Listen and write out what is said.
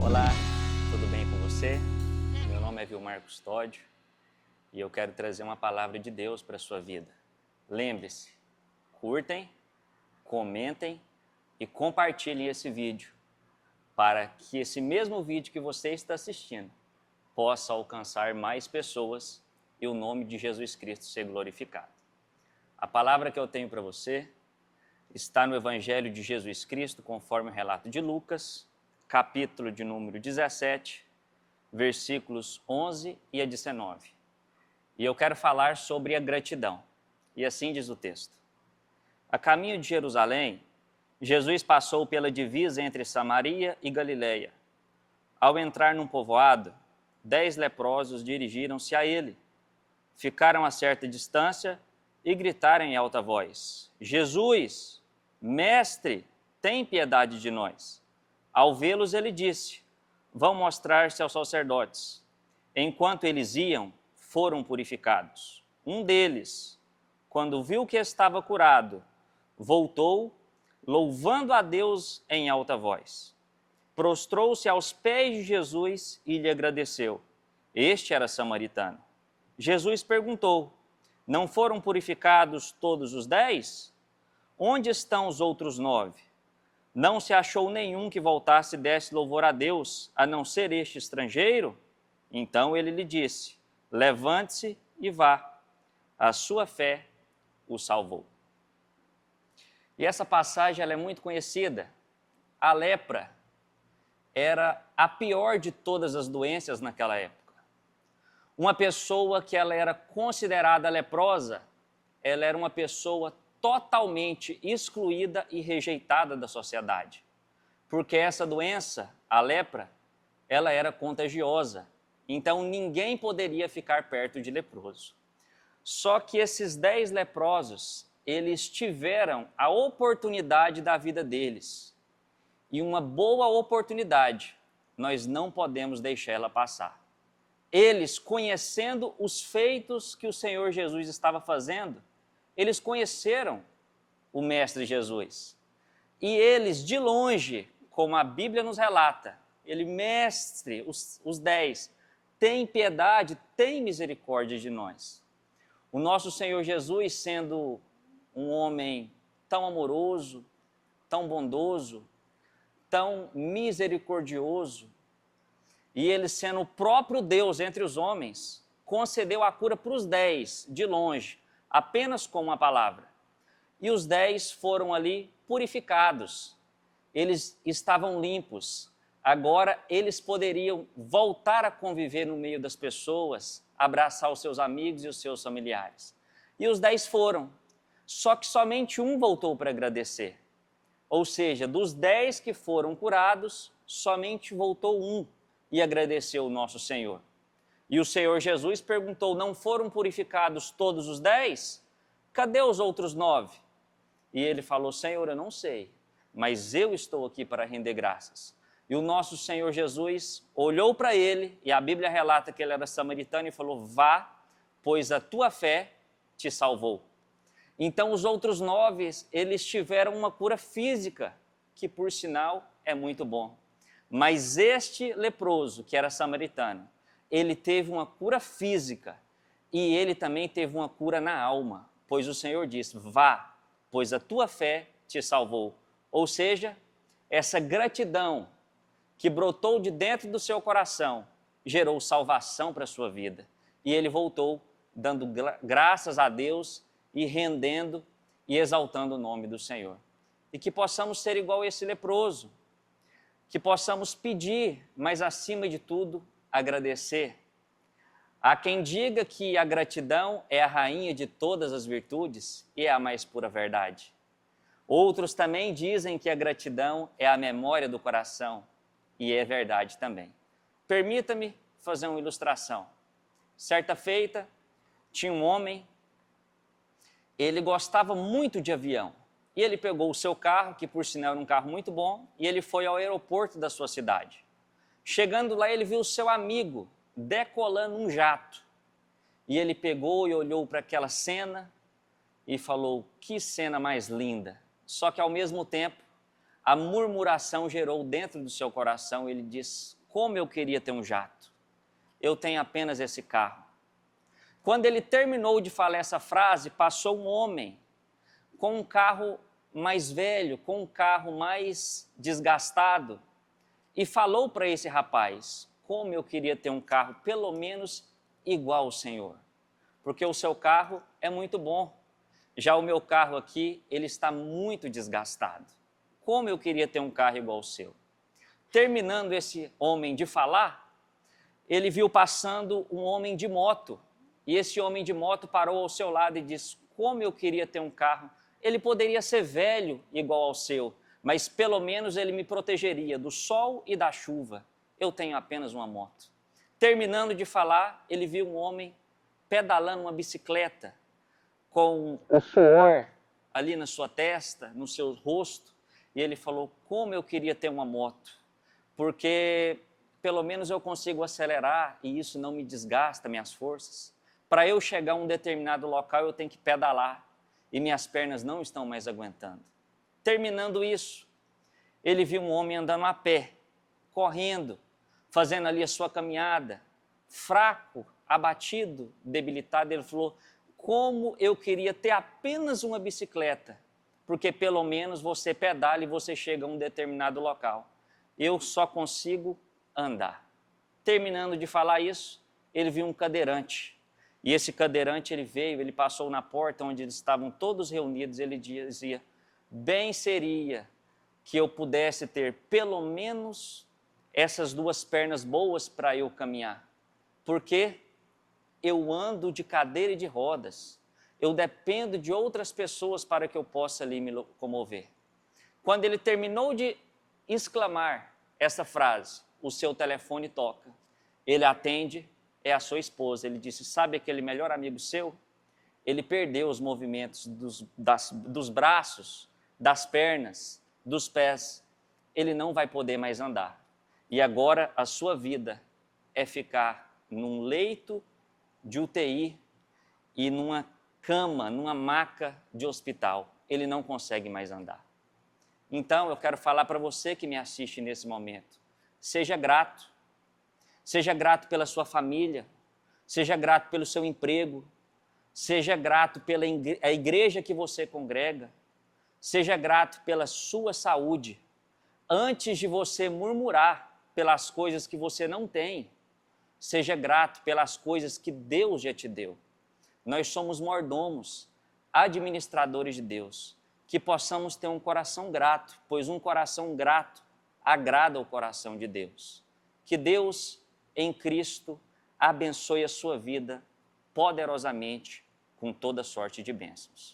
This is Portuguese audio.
Olá, tudo bem com você? Meu nome é Vilmar Custódio e eu quero trazer uma palavra de Deus para a sua vida. Lembre-se, curtem, comentem e compartilhem esse vídeo para que esse mesmo vídeo que você está assistindo possa alcançar mais pessoas e o nome de Jesus Cristo ser glorificado. A palavra que eu tenho para você está no Evangelho de Jesus Cristo, conforme o relato de Lucas, capítulo de número 17, versículos 11 e a 19. E eu quero falar sobre a gratidão. E assim diz o texto. A caminho de Jerusalém, Jesus passou pela divisa entre Samaria e Galileia. Ao entrar num povoado, 10 leprosos dirigiram-se a ele. Ficaram a certa distância e gritaram em alta voz: Jesus, Mestre, tem piedade de nós. Ao vê-los, ele disse: vão mostrar-se aos sacerdotes. Enquanto eles iam, foram purificados. Um deles, quando viu que estava curado, voltou, louvando a Deus em alta voz. Prostrou-se aos pés de Jesus e lhe agradeceu. Este era samaritano. Jesus perguntou: não foram purificados todos os 10? Onde estão os outros 9? Não se achou nenhum que voltasse e desse louvor a Deus, a não ser este estrangeiro? Então ele lhe disse: levante-se e vá, a sua fé o salvou. E essa passagem ela é muito conhecida. A lepra era a pior de todas as doenças naquela época. Uma pessoa que ela era considerada leprosa, ela era uma pessoa totalmente excluída e rejeitada da sociedade. Porque essa doença, a lepra, ela era contagiosa. Então ninguém poderia ficar perto de leproso. Só que esses 10 leprosos, eles tiveram a oportunidade da vida deles. E uma boa oportunidade, nós não podemos deixar ela passar. Eles, conhecendo os feitos que o Senhor Jesus estava fazendo, eles conheceram o Mestre Jesus. E eles, de longe, como a Bíblia nos relata, ele, Mestre, os 10, tem piedade, tem misericórdia de nós. O nosso Senhor Jesus, sendo um homem tão amoroso, tão bondoso, tão misericordioso, e ele sendo o próprio Deus entre os homens, concedeu a cura para os 10, de longe, apenas com uma palavra. E os 10 foram ali purificados. Eles estavam limpos. Agora eles poderiam voltar a conviver no meio das pessoas, abraçar os seus amigos e os seus familiares. E os 10 foram. Só que somente um voltou para agradecer. Ou seja, dos 10 que foram curados, somente voltou um e agradeceu o nosso Senhor. E o Senhor Jesus perguntou: não foram purificados todos os 10? Cadê os outros 9? E ele falou: Senhor, eu não sei, mas eu estou aqui para render graças. E o nosso Senhor Jesus olhou para ele, e a Bíblia relata que ele era samaritano, e falou: vá, pois a tua fé te salvou. Então os outros 9, eles tiveram uma cura física, que por sinal é muito bom. Mas este leproso, que era samaritano, ele teve uma cura física e ele também teve uma cura na alma, pois o Senhor disse: vá, pois a tua fé te salvou. Ou seja, essa gratidão que brotou de dentro do seu coração gerou salvação para a sua vida. E ele voltou dando graças a Deus e rendendo e exaltando o nome do Senhor. E que possamos ser igual a esse leproso, que possamos pedir, mas acima de tudo, agradecer. Há quem diga que a gratidão é a rainha de todas as virtudes e é a mais pura verdade. Outros também dizem que a gratidão é a memória do coração e é verdade também. Permita-me fazer uma ilustração. Certa feita, tinha um homem, ele gostava muito de avião. E ele pegou o seu carro, que por sinal era um carro muito bom, e ele foi ao aeroporto da sua cidade. Chegando lá, ele viu o seu amigo decolando um jato. E ele pegou e olhou para aquela cena e falou: que cena mais linda. Só que ao mesmo tempo, a murmuração gerou dentro do seu coração. Ele diz: como eu queria ter um jato, eu tenho apenas esse carro. Quando ele terminou de falar essa frase, passou um homem com um carro mais velho, com um carro mais desgastado, e falou para esse rapaz: como eu queria ter um carro pelo menos igual ao senhor, porque o seu carro é muito bom, já o meu carro aqui, ele está muito desgastado. Como eu queria ter um carro igual ao seu. Terminando esse homem de falar, ele viu passando um homem de moto, e esse homem de moto parou ao seu lado e disse: como eu queria ter um carro. Ele poderia ser velho igual ao seu, mas pelo menos ele me protegeria do sol e da chuva. Eu tenho apenas uma moto. Terminando de falar, ele viu um homem pedalando uma bicicleta com o suor ali na sua testa, no seu rosto, e ele falou: como eu queria ter uma moto, porque pelo menos eu consigo acelerar e isso não me desgasta minhas forças. Para eu chegar a um determinado local, eu tenho que pedalar e minhas pernas não estão mais aguentando. Terminando isso, ele viu um homem andando a pé, correndo, fazendo ali a sua caminhada, fraco, abatido, debilitado. Ele falou: como eu queria ter apenas uma bicicleta, porque pelo menos você pedala e você chega a um determinado local. Eu só consigo andar. Terminando de falar isso, ele viu um cadeirante. E esse cadeirante, ele veio, ele passou na porta onde eles estavam todos reunidos, ele dizia: bem seria que eu pudesse ter pelo menos essas duas pernas boas para eu caminhar, porque eu ando de cadeira e de rodas, eu dependo de outras pessoas para que eu possa ali me locomover. Quando ele terminou de exclamar essa frase, o seu telefone toca, ele atende, é a sua esposa. Ele disse: sabe aquele melhor amigo seu? Ele perdeu os movimentos dos braços, das pernas, dos pés, ele não vai poder mais andar. E agora a sua vida é ficar num leito de UTI e numa cama, numa maca de hospital. Ele não consegue mais andar. Então eu quero falar para você que me assiste nesse momento: seja grato. Seja grato pela sua família, seja grato pelo seu emprego, seja grato pela igreja que você congrega, seja grato pela sua saúde. Antes de você murmurar pelas coisas que você não tem, seja grato pelas coisas que Deus já te deu. Nós somos mordomos, administradores de Deus, que possamos ter um coração grato, pois um coração grato agrada o coração de Deus. Que Deus, em Cristo, abençoe a sua vida poderosamente com toda sorte de bênçãos.